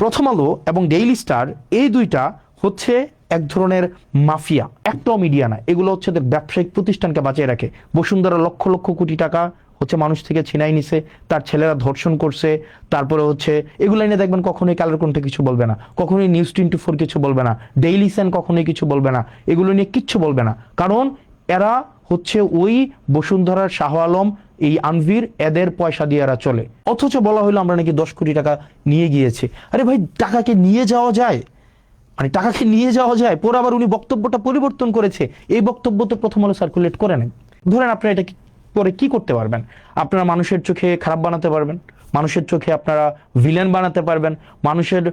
প্রথম আলো এবং ডেইলি স্টার এই দুইটা হচ্ছে এক ধরনের মাফিয়া, একটাও মিডিয়া না, এগুলো হচ্ছে ব্যবসায়িক প্রতিষ্ঠানকে বাঁচিয়ে রাখে। বসুন্ধরা লক্ষ লক্ষ কোটি টাকা হচ্ছে মানুষ থেকে ছিনাই নিছে, তার ছেলেরা ধর্ষণ করছে, তারপরে হচ্ছে এগুলো নিয়ে দেখবেন কখনোই কালের কণ্ঠে কিছু বলবে না, কখনোই নিউজ 24 কিছু বলবে না, ডেইলি সান কখনোই কিছু বলবে না, এগুলো নিয়ে কিচ্ছু বলবে না, কারণ এরা হচ্ছে ওই বসুন্ধরার শাহ আলম, এই আনভির, এদের পয়সা দিয়ে এরা চলে। অথচ বলা হলো আমরা নাকি 10 কোটি টাকা নিয়ে গিয়েছি। আরে ভাই, টাকাকে নিয়ে যাওয়া যায়? মানে টাকাকে নিয়ে যাওয়া যায়? পরে আবার উনি বক্তব্যটা পরিবর্তন করেছে। এই বক্তব্য তো প্রথম আলো সার্কুলেট করে নেন। ধরেন আপনারা এটা পরে কি করতে পারবেন? আপনারা মানুষের চোখে খারাপ বানাতে পারবেন, মানুষের চোখে আপনারা ভিলেন বানাতে পারবেন, মানুষের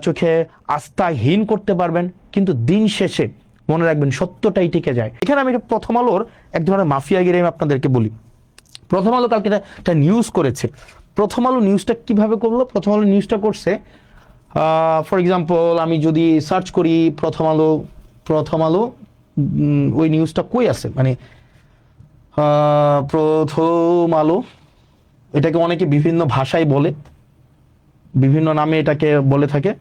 চোখে আস্থাহীন করতে পারবেন, কিন্তু দিন শেষে মনে রাখবেন সত্যটাই টিকে যায়। এখানে আমি প্রথম আলোর এক ধরনের মাফিয়াগিরি আমি আপনাদেরকে বলি। প্রথম আলো কালকে একটা নিউজ করেছে। প্রথম আলো নিউজটা কিভাবে করলো? প্রথম আলো নিউজটা করছে, ফর এক্সাম্পল আমি যদি সার্চ করি প্রথম আলো, প্রথম আলো ওই নিউজটা কই আছে, মানে প্রথম আলো, এটাকে অনেকে বিভিন্ন ভাষায় বলে, বিভিন্ন নামে এটাকে বলে থাকে।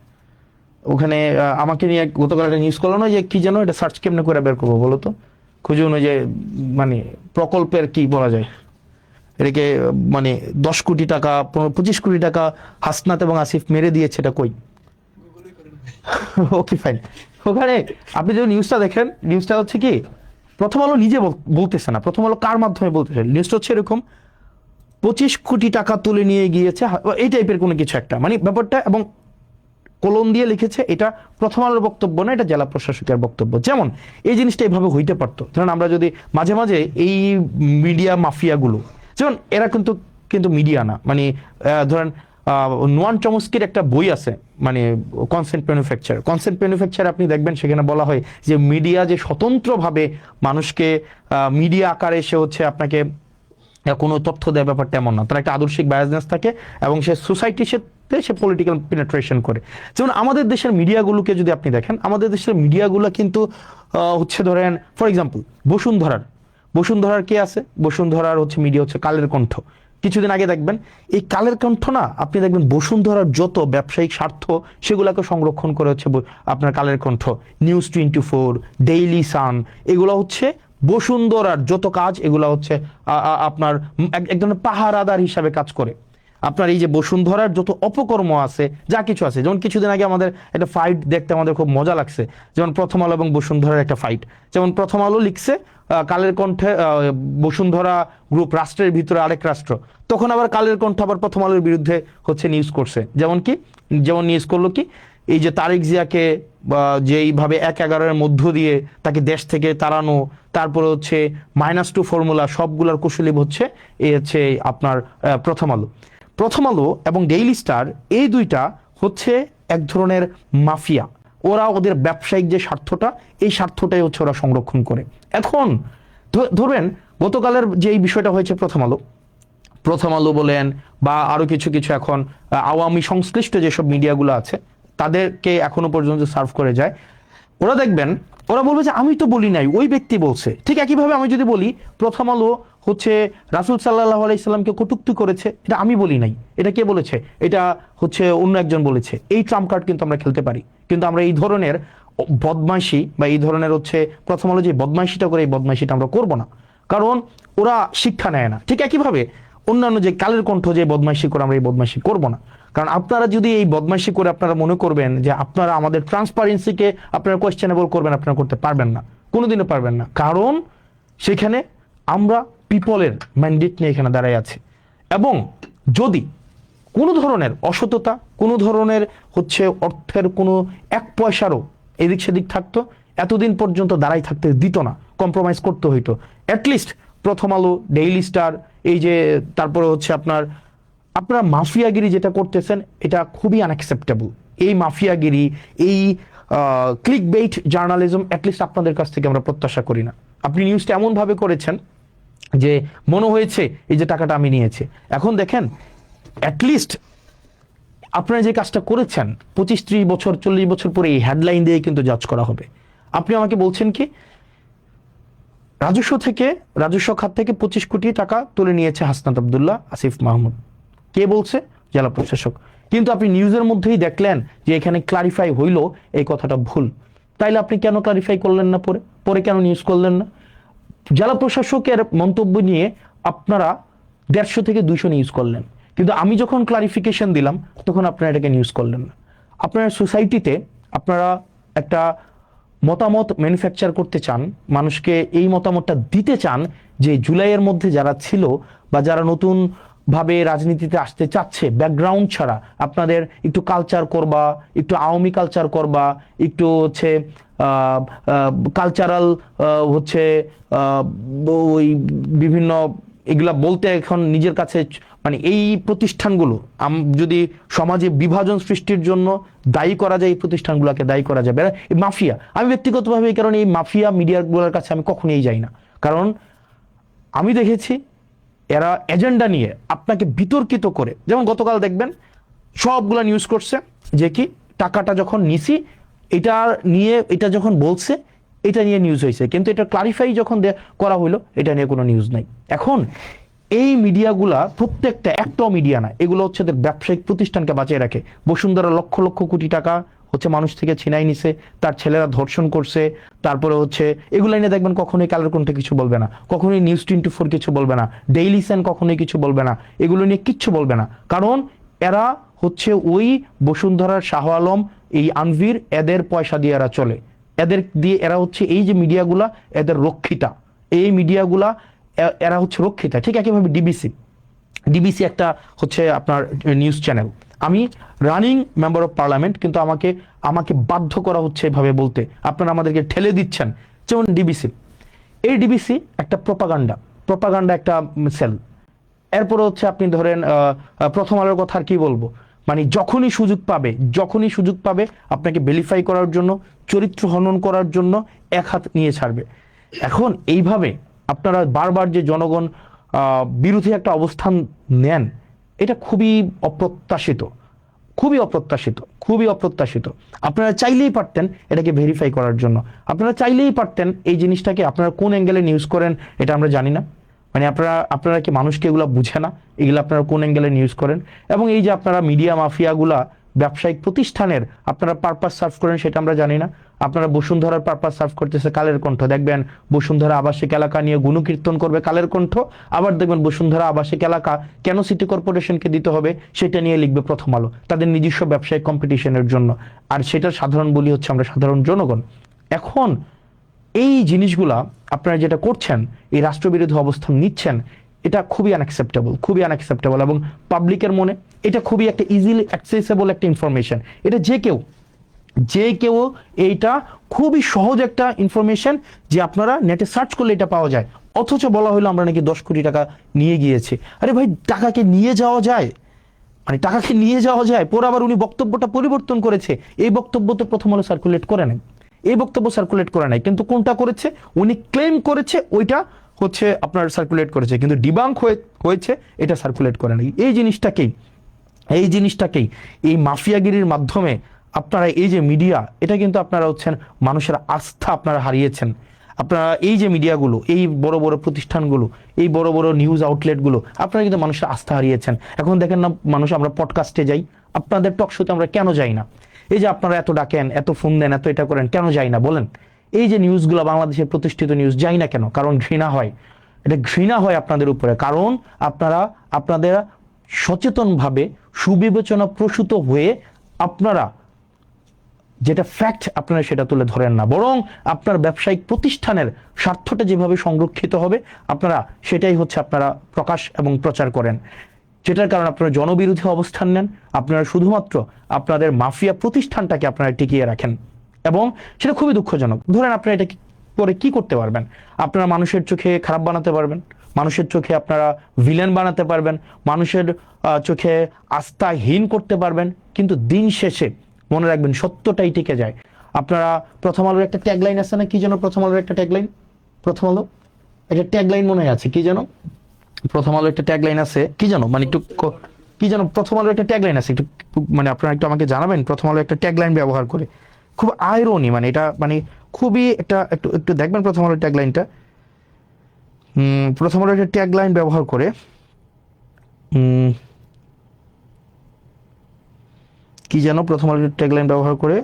ওখানে আমাকে নিয়ে গতকাল একটা নিউজ করলো না, যে কি যেন, এটা সার্চ কেমনে করে বের করবো বলো তো? খুঁজুন ওই যে মানে প্রকল্পের কি বলা যায় এটাকে, মানে 10 কোটি টাকা 25 কোটি টাকা হাসনাত এবং আসিফ মেরে দিয়েছে, এটা কই? Okay fine. ওখানে আপনি যদি নিউজটা দেখেন, নিউজটা হচ্ছে কি, প্রথম আলো নিজে বলতেছে না, প্রথম আলো কার মাধ্যমে বলতেছে, নিউজটা হচ্ছে এরকম, 25 কোটি টাকা তুলে নিয়ে গিয়েছে, এই টাইপের কোনো কিছু একটা, মানে ব্যাপারটা, এবং কলম দিয়ে লিখেছে এটা প্রথম আলোর বক্তব্য না, এটা জেলা প্রশাসকের বক্তব্য। যেমন এই জিনিসটা এভাবে হইতে পারতো। ধরেন আমরা যদি মাঝে মাঝে এই মিডিয়া মাফিয়াগুলো, যেমন এরা কিন্তু কিন্তু মিডিয়া না, মানে ধরেন নোয়ান চমস্কির একটা বই আছে, মানে কনসেন্ট ম্যানুফ্যাকচার। কনসেন্ট ম্যানুফ্যাকচার আপনি দেখবেন সেখানে বলা হয় যে মিডিয়া যে স্বতন্ত্রভাবে মানুষকে মিডিয়া আকারে সে হচ্ছে আপনাকে কোনো তথ্য দেয়, ব্যাপারটা এমন না। তার একটা আদর্শিক বায়াসনেস থাকে এবং সে সোসাইটির সাথে সে পলিটিক্যাল পেনিট্রেশন করে। যেমন আমাদের দেশের মিডিয়াগুলোকে যদি আপনি দেখেন, আমাদের দেশের মিডিয়াগুলো কিন্তু হচ্ছে ধরেন ফর এক্সাম্পল বসুন্ধরার কে আছে? বসুন্ধরার হচ্ছে মিডিয়া হচ্ছে কালের কণ্ঠ। কিছুদিন আগে দেখবেন এই কালের কণ্ঠ না, আপনি দেখবেন বসুন্ধরার যত ব্যবসায়িক স্বার্থ সেগুলোকে সংরক্ষণ করে হচ্ছে আপনার Kaler Kantho, news 24, Daily Sun, এগুলো হচ্ছে বসুন্ধরার যত কাজ, এগুলো হচ্ছে আপনার এক ধরনের পাহারাদার হিসাবে কাজ করে। আপনার এই যে বসুন্ধরার যত অপকর্ম আছে, যা কিছু আছে, যেমন কিছুদিন আগে আমাদের একটা ফাইট দেখতে আমাদের খুব মজা লাগছে, যেমন প্রথম আলো এবং বসুন্ধরার একটা ফাইট। যেমন প্রথম আলো লিখছে কালের কণ্ঠে বসুন্ধরা গ্রুপ রাষ্ট্রের ভিতরে আরেক রাষ্ট্র, তখন আবার কালের কণ্ঠ আবার প্রথম আলোর বিরুদ্ধে হচ্ছে নিউজ করছে। যেমন নিউজ করলো কি, এই যে তারেক জিয়াকে যেইভাবে 1/11 মধ্য দিয়ে তাকে দেশ থেকে তাড়ানো, তারপরে হচ্ছে -2 ফর্মুলা, সবগুলার কুশলী হচ্ছে এই হচ্ছে আপনার প্রথম আলো এবং ডেইলি স্টার, এই দুইটা হচ্ছে এক ধরনের মাফিয়া। ওরা ওদের ব্যবসায়িক যে স্বার্থটা, এই স্বার্থটাই হচ্ছে ওরা সংরক্ষণ করে। এখন ধরবেন গতকালের যে এই বিষয়টা হয়েছে, প্রথম আলো বলেন বা আরো কিছু কিছু এখন আওয়ামী সংশ্লিষ্ট যেসব মিডিয়াগুলো আছে তাদেরকে এখনো পর্যন্ত সার্ভ করে যায়, ওরা দেখবেন ওরা বলবে যে আমি তো বলি নাই, ওই ব্যক্তি বলছে। ঠিক একইভাবে আমি যদি বলি প্রথম আলো হচ্ছে রাসূল সাল্লাল্লাহু আলাইহি সাল্লামকে কটূক্তি করেছে, এটা আমি বলি নাই, এটা কে বলেছে? এটা হচ্ছে অন্য একজন বলেছে। এই ট্রাম্প কার্ড কিন্তু আমরা খেলতে পারি, কিন্তু আমরা এই ধরনের বদমাইশি বা এই ধরনের হচ্ছে প্রথম আলো যে বদমাইশিটা করে, এই বদমাইশিটা আমরা করব না, কারণ ওরা শিক্ষা নেয় না। ঠিক একইভাবে অন্যান্য যে কালের কণ্ঠ যে বদমাইশি করে, আমরা এই বদমাইশি করব না। কারণ আপনারা যদি এই বদমাইশি করে আপনারা মনে করবেন যে আপনারা আমাদের ট্রান্সপারেন্সিকে আপনারা কোয়েশ্চেনেবল করবেন, আপনারা করতে পারবেন না, কোনোদিনও পারবেন না। কারণ সেখানে আমরা পিপলের ম্যান্ডেট নিয়ে এখানে দাঁড়ায় আছি, এবং যদি কোনো ধরনের অসততা, কোনো ধরনের হচ্ছে অর্থের কোনো 1 পয়সারও এদিক সেদিক থাকতো, এতদিন পর্যন্ত দাঁড়াই থাকতে দিত না, কম্প্রোমাইজ করতে হইতো। অ্যাটলিস্ট প্রথম আলো, ডেইলি স্টার, এই যে তারপরে হচ্ছে আপনারা মাফিয়াগিরি যেটা করতেছেন, এটা খুবই আনঅ্যাকসেপ্টেবল। এই মাফিয়াগিরি, এই ক্লিক বেইট জার্নালিজম অ্যাটলিস্ট আপনাদের কাছ থেকে আমরা প্রত্যাশা করি না। আপনি নিউজটা এমনভাবে করেছেন যে মনে হয়েছে এই যে টাকাটা আমি নিয়েছি। এখন দেখেন, অ্যাটলিস্ট আপনারা যে কাজটা করেছেন 25-30 বছর 40 বছর পরে এই হেডলাইন দিয়ে কিন্তু জাজ করা হবে। আপনি আমাকে বলছেন কি রাজস্ব খাত থেকে 25 কোটি টাকা তুলে নিয়েছে হাসনাত আব্দুল্লাহ, আসিফ মাহমুদ। কে বলছে? জেলা প্রশাসক। কিন্তু আপনি নিউজের মধ্যেই দেখলেন যে এখানে ক্লারিফাই হইলো এই কথাটা ভুল, তাইলে আপনি কেন ক্লারিফাই করলেন না, পরে পরে কেন নিউজ করলেন না? জেলা প্রশাসকের মন্তব্য নিয়ে আপনারা 150 থেকে 200 নিউজ করলেন, কিন্তু আমি যখন ক্লারিফিকেশন দিলাম তখন আপনারা এটাকে নিউজ করলেন না। আপনারা সোসাইটিতে আপনারা একটা মতামত ম্যানুফ্যাকচার করতে চান, মানুষকে এই মতামতটা দিতে চান যে জুলাইয়ের মধ্যে যারা ছিল বা যারা নতুন ভাবে রাজনীতিতে আসতে চাচ্ছে ব্যাকগ্রাউন্ড ছাড়া, আপনাদের একটু কালচার করবা, একটু আওয়ামী কালচার করবা, একটু হচ্ছে কালচারাল হচ্ছে ওই বিভিন্ন এগুলা বলতে এখন নিজের কাছে মানে এই প্রতিষ্ঠানগুলো যদি সমাজে বিভাজন সৃষ্টির জন্য দায়ী করা যায়, এই প্রতিষ্ঠানগুলোকে দায়ী করা যাবে। মাফিয়া, আমি ব্যক্তিগতভাবে এই কারণে এই মাফিয়া মিডিয়াগুলোর কাছে আমি কখনোই যাই না, কারণ আমি দেখেছি এরা এজেন্ডা নিয়ে আপনাকে বিতর্কিত করে, যেমন গতকাল দেখবেন সবগুলা নিউজ করছে যে কি টাকাটা যখন নিছি এটা নিয়ে, এটা যখন বলছে এটা নিয়ে নিউজ হয়েছে, কিন্তু এটা ক্লারিফাই যখন করা হইলো এটা নিয়ে কোনো নিউজ নাই। এখন এই মিডিয়াগুলা প্রত্যেকটা একটাও মিডিয়া না, এগুলো হচ্ছে ব্যবসায়িক প্রতিষ্ঠানকে বাঁচিয়ে রাখে। বসুন্ধরা লক্ষ লক্ষ কোটি টাকা হচ্ছে মানুষ থেকে ছিনাই নিছে, তার ছেলেরা ধর্ষণ করছে, তারপরে হচ্ছে এগুলো নিয়ে দেখবেন কখনোই কালের কণ্ঠে কিছু বলবে না, কখনোই নিউজ 24 কিছু বলবে না, ডেইলি সান কখনোই কিছু বলবে না, এগুলো নিয়ে কিচ্ছু বলবে না, কারণ এরা হচ্ছে ওই বসুন্ধরার শাহ আলম, এই আনভির, এদের পয়সা দিয়ে এরা চলে, এদের দিয়ে এরা হচ্ছে এই যে মিডিয়াগুলা এদের রক্ষিতা, এই মিডিয়াগুলা এরা হচ্ছে রক্ষিতা। ঠিক একইভাবে ডিবিসি একটা হচ্ছে আপনার নিউজ চ্যানেল, আমি রানিং মেম্বার অফ পার্লামেন্ট, কিন্তু আমাকে বাধ্য করা হচ্ছে এভাবে বলতে, আপনারা আমাদেরকে ঠেলে দিচ্ছেন। যেমন ডিবিসি একটা প্রপাগান্ডা একটা সেল। এরপরে হচ্ছে আপনি ধরেন প্রথম আলোর কথা আর কি বলবো, মানে যখনই সুযোগ পাবে আপনাকে ভেরিফাই করার জন্য, চরিত্র হনন করার জন্য এক হাত নিয়ে ছাড়বে। এখন এইভাবে আপনারা বারবার যে জনগণ বিরোধী একটা অবস্থান নেন, এটা খুবই অপ্রত্যাশিত। আপনারা চাইলেই পারতেন এটাকে ভেরিফাই করার জন্য, আপনারা চাইলেই পারতেন এই জিনিসটাকে, আপনারা কোন অ্যাঙ্গেলে নিউজ করেন এটা আমরা জানি না, মানে আপনারা কি মানুষকে এগুলো বুঝে না, এগুলো আপনারা কোন অ্যাঙ্গেলে নিউজ করেন। এবং এই যে আপনারা মিডিয়া মাফিয়াগুলা ব্যবসায়িক প্রতিষ্ঠানের আপনারা পারপাস সার্ভ করেন সেটা আমরা জানি না। আপনারা বসুন্ধরার পারপাস সার্ভ করতেছে কালের কণ্ঠ, দেখবেন বসুন্ধরা আবাসিক এলাকা নিয়ে গুণকীর্তন করবে কালের কণ্ঠ, আবার দেখবেন বসুন্ধরা আবাসিক এলাকা কেন সিটি কর্পোরেশনকে দিতে হবে সেটা নিয়ে লিখবে প্রথম আলো, তাদের নিজস্ব ব্যবসায়িক কম্পিটিশনের জন্য, আর সেটার সাধারণ বলি হচ্ছে আমরা সাধারণ জনগণ। এখন এই জিনিসগুলা আপনারা যেটা করছেন, এই রাষ্ট্রবিরোধী অবস্থান নিচ্ছেন, এটা খুবই আনঅ্যাকসেপ্টেবল এবং পাবলিকের মনে এটা খুবই একটা ইজিলি অ্যাক্সেসেবল একটা ইনফরমেশন। এটা যে কেউ এইটা খুবই সহজ একটা ইনফরমেশন যে আপনারা নেটে সার্চ করলে এটা পাওয়া যায়, অথচ বলা হলো আমরা নাকি 10 কোটি টাকা নিয়ে গিয়েছি। আরে ভাই, টাকাকে নিয়ে যাওয়া যায়, পরে আবার উনি বক্তব্যটা পরিবর্তন করেছে, এই বক্তব্য তো প্রথম আলো সার্কুলেট করে নাই, কিন্তু কোনটা করেছে, উনি ক্লেম করেছে ওইটা হচ্ছে আপনার সার্কুলেট করেছে, কিন্তু ডিবাঙ্ক হয়েছে এটা সার্কুলেট করে নাই। এই জিনিসটাকেই এই মাফিয়াগিরির মাধ্যমে আপনারা এই যে মিডিয়া, এটা কিন্তু আপনারা হচ্ছেন মানুষের আস্থা আপনারা হারিয়েছেন। আপনারা এই যে মিডিয়াগুলো, এই বড় বড় প্রতিষ্ঠানগুলো, এই বড় বড় নিউজ আউটলেটগুলো, আপনারা কিন্তু মানুষের আস্থা হারিয়েছেন। এখন দেখেন না মানুষ, আমরা পডকাস্টে যাই, আপনাদের টক শোতে আমরা কেন যাই না? এই যে আপনারা এত ডাকেন, এত ফোন দেন, এত এটা করেন, কেন যাই না বলেন? এই যে নিউজগুলো বাংলাদেশের প্রতিষ্ঠিত নিউজ যাই না কেন? কারণ ঘৃণা হয় আপনাদের উপরে, কারণ আপনাদের সচেতনভাবে সুবিবেচনা প্রসূত হয়ে আপনারা যেটা ফ্যাক্ট আপনারা সেটা তুলে ধরেন না, বরং আপনার ব্যবসায়িক প্রতিষ্ঠানের স্বার্থটা যেভাবে সংরক্ষিত হবে আপনারা সেটাই হচ্ছে আপনারা প্রকাশ এবং প্রচার করেন, যেটার কারণে আপনারা জনবিরোধী অবস্থান নেন। আপনারা শুধুমাত্র আপনাদের মাফিয়া প্রতিষ্ঠানটাকে আপনারা টিকিয়ে রাখেন, এবং সেটা খুবই দুঃখজনক। ধরেন আপনারা এটা করে কি করতে পারবেন? আপনারা মানুষের চোখে খারাপ বানাতে পারবেন, মানুষের চোখে আপনারা ভিলেন বানাতে পারবেন, মানুষের চোখে আস্থাহীন করতে পারবেন, কিন্তু দিন শেষে মনে রাখবেন সত্যটাই টিকে যায়। আপনারা প্রথম আলোর একটা ট্যাগলাইন আছে না, কি যেন প্রথম আলোর একটা ট্যাগলাইন, মনে আছে কি যেন, প্রথম আলোর একটা ট্যাগলাইন আছে কি যেন, মানে একটু কি যেন প্রথম আলোর একটা ট্যাগলাইন আছে, একটু মানে আপনারা একটু আমাকে জানাবেন। প্রথম আলো একটা ট্যাগলাইন ব্যবহার করে, খুব আইরনি, মানে এটা মানে খুবই একটু দেখবেন প্রথম আলোর ট্যাগলাইনটা। প্রথম আলোর একটা ট্যাগলাইন ব্যবহার করে কি যেন প্রথম আলোর ট্যাগলাইন ব্যবহার করে,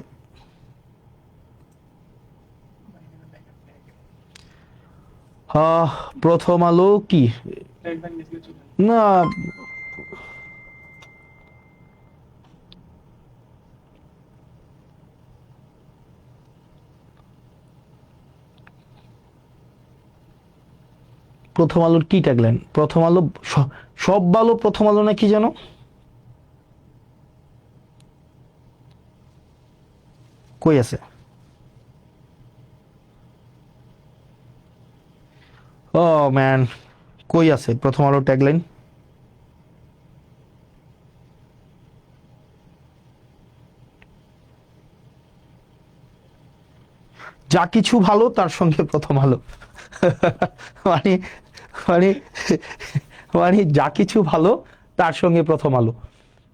প্রথম আলো কি না, প্রথম আলোর কি ট্যাগলাইন, প্রথম আলো সব ভালো প্রথম আলো না কি যেন, কই আছে? ও ম্যান, কই আছে প্রথম আলো ট্যাগলাইন? যা কিছু ভালো তার সঙ্গে প্রথম আলো। মানে মানে মানে যা কিছু ভালো তার সঙ্গে প্রথম আলো,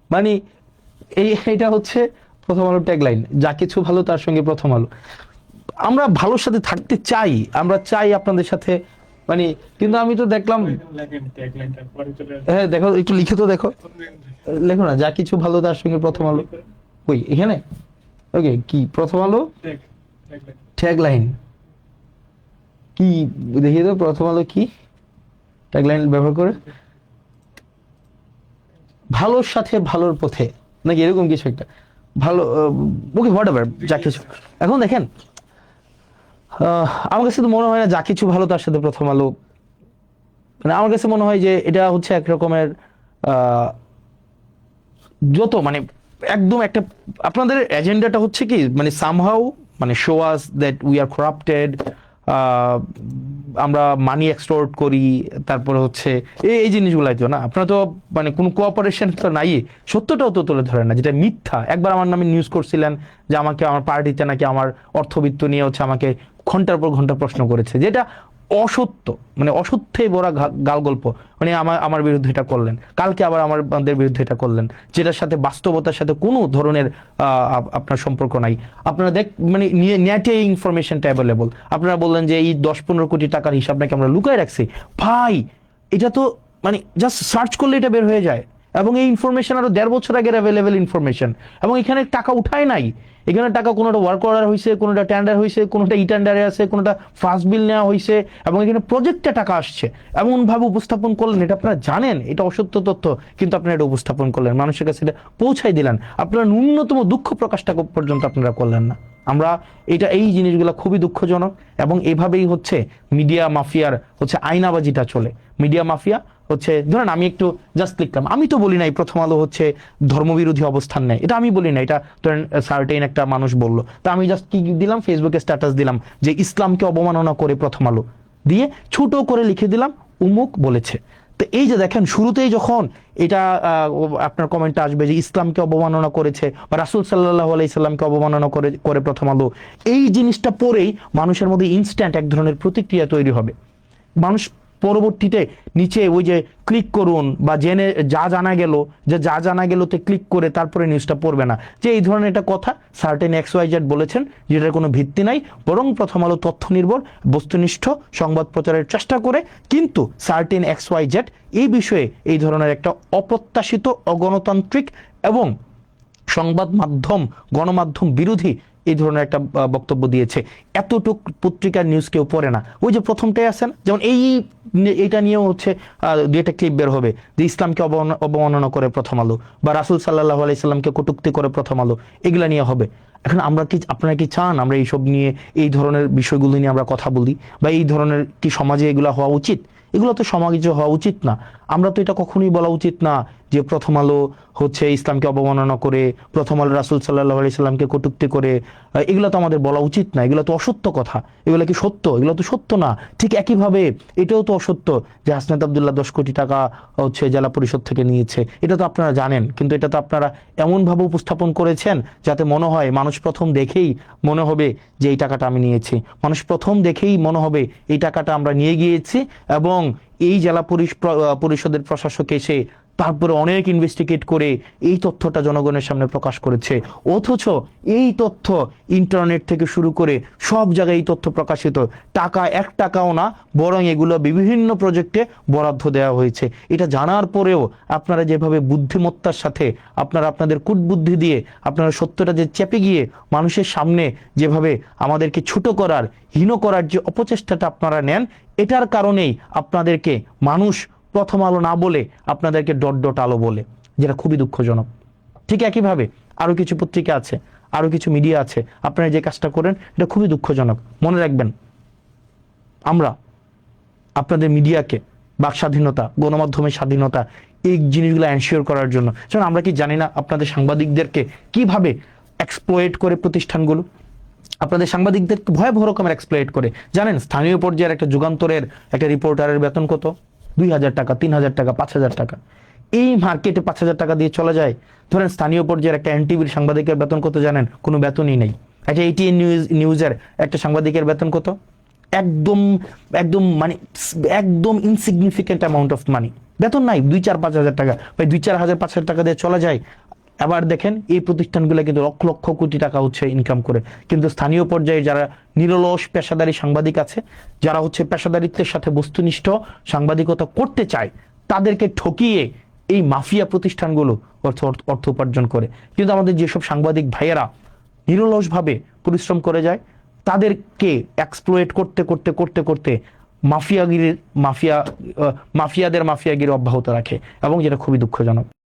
মানে এটা হচ্ছে প্রথম আলো ট্যাগলাইন, যা কিছু ভালো তার সঙ্গে প্রথম আলো। আমরা ভালোর সাথে থাকতে চাই, আমরা চাই আপনাদের সাথে, মানে কিন্তু আমি তো দেখলাম, হ্যাঁ দেখো একটু লিখে তো দেখো, লেখো না, যা কিছু ভালো তার সঙ্গে প্রথম আলো। ওই এখানে ওকে, কি প্রথম আলো ট্যাগলাইন কি, দেখিয়ে দাও প্রথম আলো কি ট্যাগলাইন ব্যবহার করে, ভালোর সাথে ভালোর পথে নাকি এরকম কিছু একটা, ভালো, ওকে হোয়াট এভার, যা কিছু। এখন দেখেন, আমার কাছে তো মনে হয় না যা কিছু ভালো তার সাথে প্রথম আলো, মানে আমার কাছে মনে হয় যে এটা হচ্ছে এক রকমের যত মানে একদম একটা, আপনাদের এজেন্ডাটা হচ্ছে কি মানে সামহাউ মানে show us that we are corrupted, আমরা মানি এক্সটোর্ট করি, তারপরে হচ্ছে এই জিনিসগুলাই তো না, আপনারা তো মানে কোনো কোঅপারেশন তো নাই, সত্যটাও তো তুলে ধরে না, যেটা মিথ্যা। একবার আমার নামে নিউজ করছিলেন যে আমাকে আমার পার্টিতে নাকি আমার অর্থবিত্ত নিয়ে হচ্ছে আমাকে ঘন্টার পর ঘন্টা প্রশ্ন করেছে, যেটা অসত্য, মানে অসত্যে বড় গাল গল্প, মানে আমার বিরুদ্ধে এটা করলেন, কালকে আবার আমাদের বিরুদ্ধে এটা করলেন, যেটার সাথে বাস্তবতার সাথে কোনো ধরনের আপনার সম্পর্ক নাই। আপনারা মানে নেটে ইনফরমেশনটা অ্যাভেলেবল, আপনারা বললেন যে এই 10-15 কোটি টাকার হিসাব নাকি আমরা লুকায় রাখছি। ভাই এটা তো মানে জাস্ট সার্চ করলে এটা বের হয়ে যায়, এবং এই ইনফরমেশন আরো 1.5 বছর আগের অ্যাভেলেবেল ইনফরমেশন, এবং এখানে টাকা উঠায় নাই, এখানে টাকা কোনোটা ওয়ার্ক অর্ডার হয়েছে, কোনোটা টেন্ডার হয়েছে, কোনোটা ই টেন্ডারে আছে, কোনোটা ফার্স্ট বিল নেওয়া হয়েছে, এবং এখানে প্রজেক্টে টাকা আসছে, এমন ভাবে উপস্থাপন করলেন, এটা আপনারা জানেন এটা অসত্য তথ্য, কিন্তু আপনারা এটা উপস্থাপন করলেন, মানুষের কাছে এটা পৌঁছাই দিলেন, আপনারা ন্যূনতম দুঃখ প্রকাশটা পর্যন্ত আপনারা করলেন না। আমরা এই জিনিসগুলো খুবই দুঃখজনক, এবং এভাবেই হচ্ছে মিডিয়া মাফিয়ার হচ্ছে আয়নাবাজিটা চলে। মিডিয়া মাফিয়া হচ্ছে, ধরেন আমি একটু জাস্ট লিখলাম, আমি তো বলি নাই প্রথম আলো হচ্ছে ধর্মবিরোধী অবস্থান নেয়, এটা আমি বলি না, এটা ধরেন সার্টেন একটা মানুষ বললো, তা আমি জাস্ট কি দিলাম, ফেসবুকে স্ট্যাটাস দিলাম যে ইসলামকে অবমাননা করে প্রথম আলো দিয়ে ছোট করে লিখে দিলাম উমুক বলেছে। তো এই যে দেখেন, শুরুতেই যখন এটা আপনার কমেন্টটা আসবে যে ইসলামকে অবমাননা করেছে বা রাসূল সাল্লাল্লাহু আলাইহি সাল্লামকে অবমাননা করে প্রথম আলো, এই জিনিসটা পরেই মানুষের মধ্যে ইনস্ট্যান্ট এক ধরনের প্রতিক্রিয়া তৈরি হবে। মানুষ পরবর্তীতে নিচে ওই যে ক্লিক করুন বা জেনে যা জানা গেল তে ক্লিক করে তারপরে নিউজটা পড়বে না, যে এই ধরনের একটা কথা সার্টেন XYZ বলেছেন, যেটার কোনো ভিত্তি নাই, বরং প্রথম আলো তথ্য নির্ভর বস্তুনিষ্ঠ সংবাদ প্রচারের চেষ্টা করে, কিন্তু সার্টেন XYZ এই বিষয়ে এই ধরনের একটা অপ্রত্যাশিত, অগণতান্ত্রিক এবং সংবাদ মাধ্যম গণমাধ্যম বিরোধী এই ধরনের একটা বক্তব্য দিয়েছে। এতটুক পত্রিকার নিউজ কেউ পড়ে না। ওই যে প্রথমটাই আছে না, যেমন এইটা নিয়েও হচ্ছে দুই একটা ক্লিপ বের হবে যে ইসলামকে অবমাননা করে প্রথম আলো, বা রাসূল সাল্লাল্লাহু আলাইহি সাল্লামকে কটূক্তি করে প্রথম আলো, এগুলা নিয়ে হবে। এখন আপনারা কি চান আমরা এইসব নিয়ে, এই ধরনের বিষয়গুলো নিয়ে আমরা কথা বলি, বা এই ধরনের কি সমাজে এগুলা হওয়া উচিত? এগুলো তো সমাজে হওয়া উচিত না। আমরা তো এটা কখনোই বলা উচিত না যে প্রথম আলো হচ্ছে ইসলামকে অবমাননা করে, প্রথম আলো রাসূল সাল্লাল্লাহু আলাইহি সাল্লামকে কটূক্তি করে, এগুলো তো আমাদের বলা উচিত না, এগুলো তো অসত্য কথা। এগুলো কি সত্য? এগুলো তো সত্য না। ঠিক একইভাবে এটাও তো অসত্য যে হাসনাত আব্দুল্লাহ 10 কোটি টাকা হচ্ছে জেলা পরিষদ থেকে নিয়েছে, এটা তো আপনারা জানেন, কিন্তু এটা তো আপনারা এমনভাবে উপস্থাপন করেছেন যাতে মনে হয়, মানুষ প্রথম দেখেই মনে হবে যে এই টাকাটা আমি নিয়েছি, মানুষ প্রথম দেখেই মনে হবে এই টাকাটা আমরা নিয়ে গিয়েছি, এবং এই জেলা পরিষদের প্রশাসক এসে তারপরে অনেক ইনভেস্টিগেট করে এই তথ্যটা জনগণের সামনে প্রকাশ করেছে, অথচ এই তথ্য ইন্টারনেট থেকে শুরু করে সব জায়গায় এই তথ্য প্রকাশিত, টাকা 1 টাকাও না, বরং এগুলো বিভিন্ন প্রজেক্টে বরাদ্দ দেওয়া হয়েছে। এটা জানার পরেও আপনারা যেভাবে বুদ্ধিমত্তার সাথে আপনারা আপনাদের কুটবুদ্ধি দিয়ে আপনারা সত্যটা যে চেপে গিয়ে মানুষের সামনে যেভাবে আমাদেরকে ছোট করার, হীন করার যে অপচেষ্টাটা আপনারা নেন, এটার কারণেই আপনাদেরকে মানুষ প্রথম আলো না বলে আপনাদেরকে ডট ডট আলো বলে, যেটা খুবই দুঃখজনক। ঠিক একইভাবে আরো কিছু পত্রিকা আছে, আরো কিছু মিডিয়া আছে, আপনারা যে কাজটা করেন এটা খুবই দুঃখজনক। মনে রাখবেন, আমরা আপনাদের মিডিয়াকে বাক স্বাধীনতা, গণমাধ্যমের স্বাধীনতা, এই জিনিসগুলো এনশিওর করার জন্য, যেমন আমরা কি জানি না আপনাদের সাংবাদিকদেরকে কিভাবে এক্সপ্লয়েট করে প্রতিষ্ঠানগুলো, আপনাদের সাংবাদিকদেরকে ভয়াবহ রকমের এক্সপ্লয়েট করে। জানেন স্থানীয় পর্যায়ের একটা যুগান্তরের একটা রিপোর্টারের বেতন কত? 2,000 টাকা, 3,000 টাকা, 5,000 টাকা। এই মার্কেটে 5,000 টাকা দিয়ে চলে যায়। ধরেন স্থানীয় পর্যায়ের একটা এনটিভির সাংবাদিকের বেতন কত জানেন? কোনো বেতনই নেই। একটা এটিএন নিউজের একটা সাংবাদিকের বেতন কত? একদম একদম মানে একদম ইনসিগনিফিকেন্ট অ্যামাউন্ট অফ মানি, বেতন নাই। 2-4-5 হাজার টাকা, ভাই 2-4 হাজার 5 হাজার টাকা দিয়ে চলা যায়। আবার দেখেন এই প্রতিষ্ঠানগুলো কিন্তু লক্ষ লক্ষ কোটি টাকা হচ্ছে ইনকাম করে, কিন্তু স্থানীয় পর্যায়ে যারা নিরলস পেশাদারী সাংবাদিক আছে, যারা হচ্ছে পেশাদারিত্বের সাথে বস্তুনিষ্ঠ সাংবাদিকতা করতে চায়, তাদেরকে ঠকিয়ে এই মাফিয়া প্রতিষ্ঠানগুলো অর্থ উপার্জন করে। কিন্তু আমাদের যেসব সাংবাদিক ভাইয়েরা নিরলসভাবে পরিশ্রম করে যায়, তাদেরকে এক্সপ্লয়েট করতে করতে করতে করতে মাফিয়াদের মাফিয়াগিরি অব্যাহত রাখে, এবং যেটা খুবই দুঃখজনক।